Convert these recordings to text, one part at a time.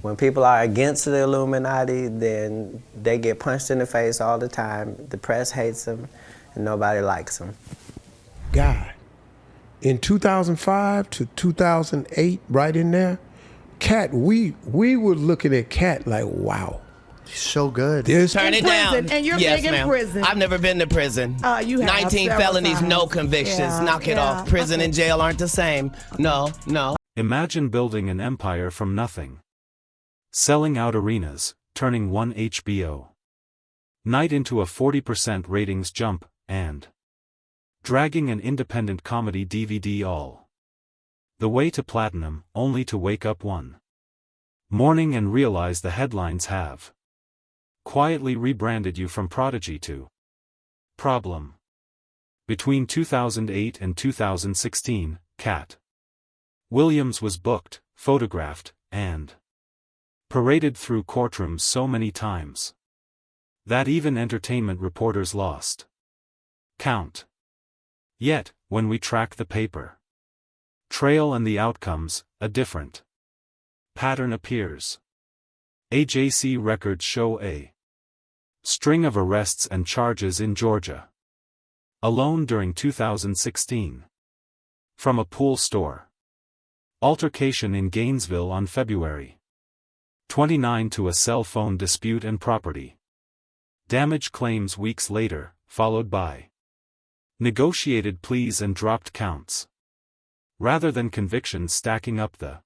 When people are against the Illuminati, then they get punched in the face all the time. The press hates them, and nobody likes them. God, in 2005 to 2008, right in there, Katt, we were looking at Katt like, wow. So good. Turn it down. And you're yes, big in ma'am. prison. I've never been to prison. You have 19 felonies, times. no convictions. Yeah, Knock it off. Prison and jail aren't the same. No. Imagine building an empire from nothing. Selling out arenas, turning one HBO night into a 40% ratings jump, and dragging an independent comedy DVD all the way to platinum, only to wake up one morning and realize the headlines have quietly rebranded you from prodigy to problem. Between 2008 and 2016, Katt Williams was booked, photographed, and paraded through courtrooms so many times that even entertainment reporters lost count. Yet, when we track the paper trail and the outcomes, a different pattern appears. AJC records show a string of arrests and charges in Georgia alone during 2016. From a pool store altercation in Gainesville on February 29 to a cell phone dispute and property damage claims weeks later, followed by negotiated pleas and dropped counts, rather than convictions stacking up the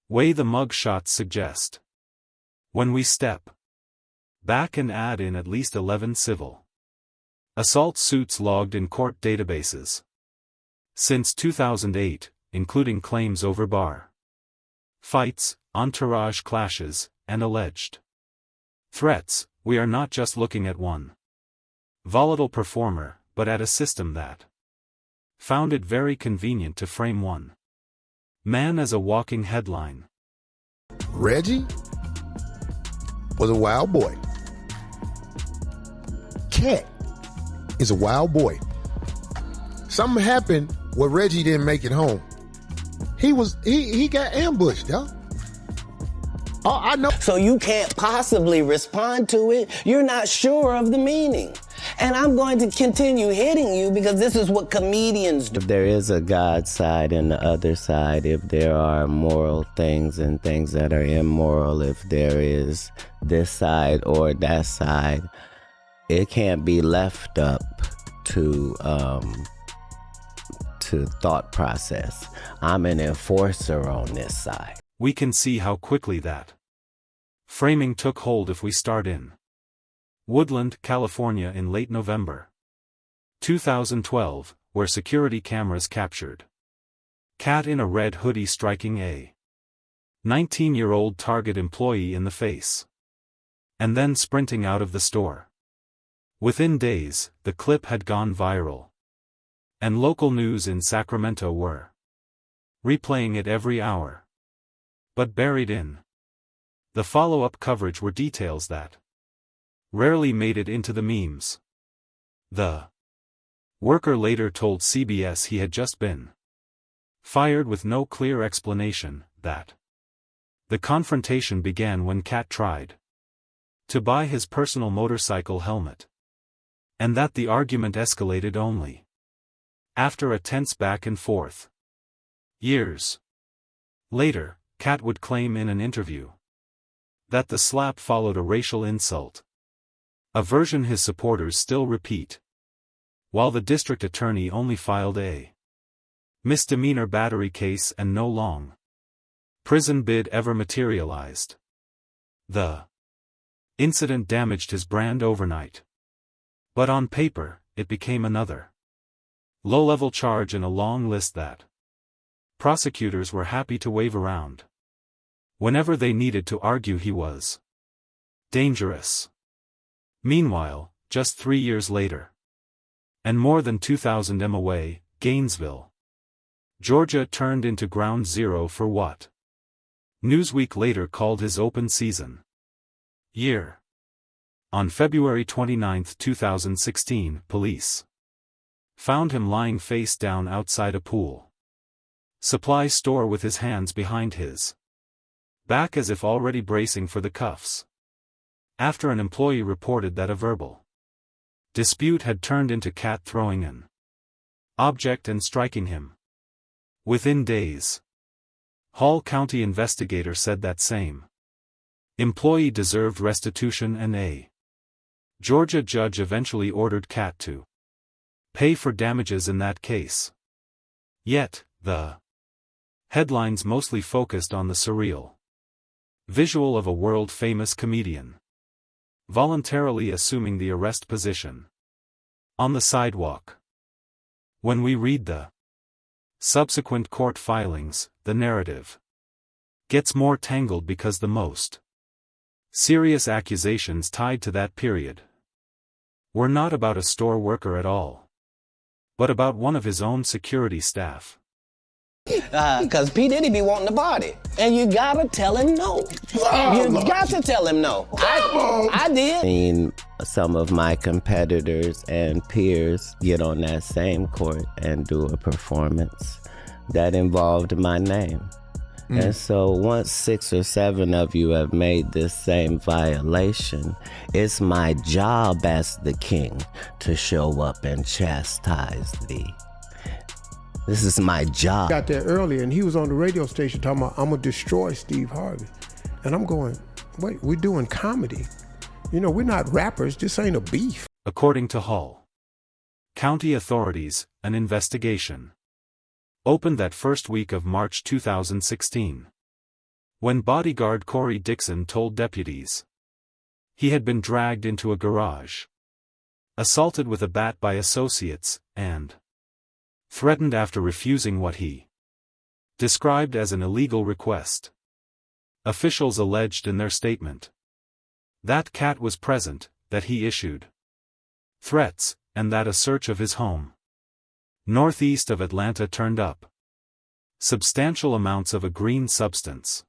way the mug shots suggest. When we step back and add in at least 11 civil assault suits logged in court databases since 2008, including claims over bar fights, entourage clashes, and alleged threats, we are not just looking at one volatile performer, but at a system that found it very convenient to frame one man as a walking headline. Reggie was a wild boy. Katt is a wild boy. Something happened where Reggie didn't make it home. He got ambushed, y'all. Oh, I know. So you can't possibly respond to it. You're not sure of the meaning. And I'm going to continue hitting you because this is what comedians do. If there is a God side and the other side, if there are moral things and things that are immoral, if there is this side or that side, it can't be left up to thought process. I'm an enforcer on this side. We can see how quickly that framing took hold if we start in Woodland, California in late November 2012, where security cameras captured Katt in a red hoodie striking a 19-year-old Target employee in the face, and then sprinting out of the store. Within days, the clip had gone viral, and local news in Sacramento were replaying it every hour. But buried in the follow-up coverage were details that rarely made it into the memes. The worker later told CBS he had just been fired with no clear explanation, that the confrontation began when Katt tried to buy his personal motorcycle helmet, and that the argument escalated only after a tense back and forth. Years later, Katt would claim in an interview that the slap followed a racial insult, a version his supporters still repeat, while the district attorney only filed a misdemeanor battery case and no long prison bid ever materialized. The incident damaged his brand overnight, but on paper, it became another low-level charge in a long list that prosecutors were happy to wave around whenever they needed to argue he was dangerous. Meanwhile, just 3 years later, and more than 2,000 m away, Gainesville, Georgia turned into ground zero for what Newsweek later called his open season year. On February 29, 2016, police found him lying face down outside a pool supply store with his hands behind his back as if already bracing for the cuffs. After an employee reported that a verbal dispute had turned into Katt throwing an object and striking him. Within days, Hall County investigator said that same employee deserved restitution, and a Georgia judge eventually ordered Katt to pay for damages in that case. Yet, the headlines mostly focused on the surreal visual of a world-famous comedian voluntarily assuming the arrest position on the sidewalk. When we read the subsequent court filings, the narrative gets more tangled because the most serious accusations tied to that period were not about a store worker at all, but about one of his own security staff. Because P. Diddy be wanting the body. And you gotta tell him no. You got to tell him no. I did. I mean, some of my competitors and peers get on that same court and do a performance that involved my name. And so once 6 or 7 of you have made this same violation, it's my job as the king to show up and chastise thee. This is my job. Got there earlier, and he was on the radio station talking about, I'm gonna destroy Steve Harvey. And I'm going, wait, we're doing comedy. You know, we're not rappers, this ain't a beef. According to Hall County authorities, an investigation opened that first week of March 2016. When bodyguard Corey Dixon told deputies he had been dragged into a garage, assaulted with a bat by associates, and threatened after refusing what he described as an illegal request. Officials alleged in their statement that Katt was present, that he issued threats, and that a search of his home northeast of Atlanta turned up substantial amounts of a green substance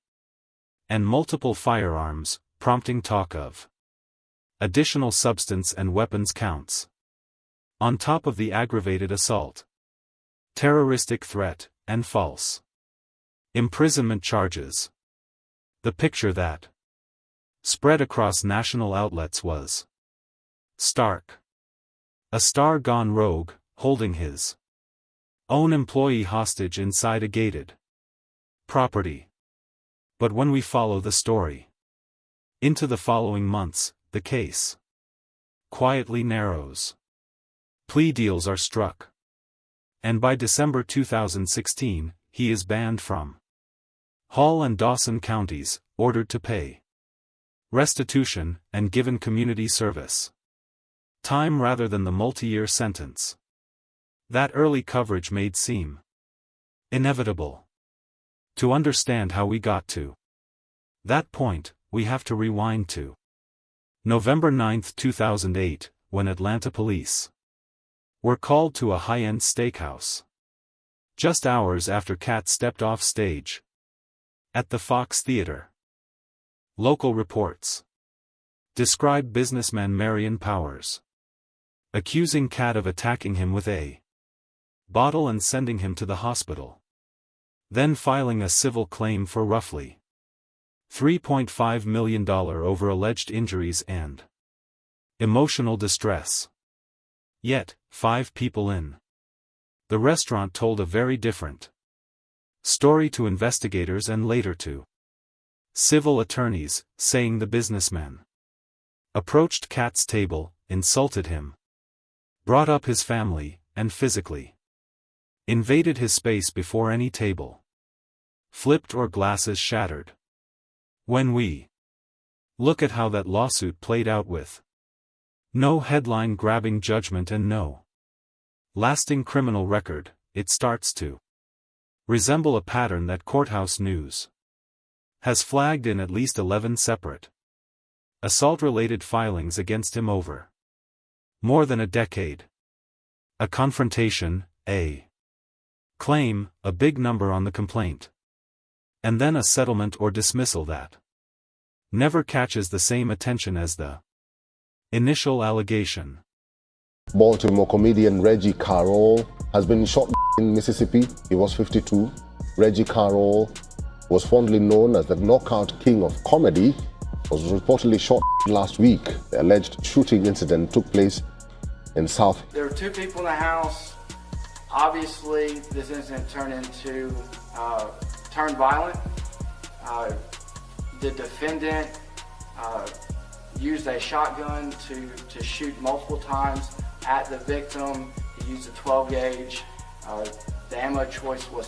and multiple firearms, prompting talk of additional substance and weapons counts on top of the aggravated assault, terroristic threat, and false imprisonment charges. The picture that spread across national outlets was stark. A star gone rogue, holding his own employee hostage inside a gated property. But when we follow the story into the following months, the case quietly narrows. Plea deals are struck. And by December 2016, he is banned from Hall and Dawson counties, ordered to pay restitution, and given community service time rather than the multi-year sentence that early coverage made seem inevitable. To understand how we got to that point, we have to rewind to November 9, 2008, when Atlanta police were called to a high-end steakhouse just hours after Katt stepped off stage at the Fox Theater. Local reports describe businessman Marion Powers accusing Katt of attacking him with a bottle and sending him to the hospital, then filing a civil claim for roughly $3.5 million over alleged injuries and emotional distress. Yet, 5 people in the restaurant told a very different story to investigators and later to civil attorneys, saying the businessman approached Katt's table, insulted him, brought up his family, and physically invaded his space before any table flipped or glasses shattered. When we look at how that lawsuit played out with no headline-grabbing judgment and no lasting criminal record, it starts to resemble a pattern that courthouse news has flagged in at least 11 separate assault-related filings against him over more than a decade. A confrontation, a claim, a big number on the complaint, and then a settlement or dismissal that never catches the same attention as the initial allegation. Baltimore comedian Reggie Carroll has been shot in Mississippi. He was 52. Reggie Carroll was fondly known as the knockout king of comedy, was reportedly shot last week. The alleged shooting incident took place in South. There were two people in the house. Obviously, this incident turned violent. The defendant used a shotgun to shoot multiple times at the victim. He used a 12 gauge. The ammo choice was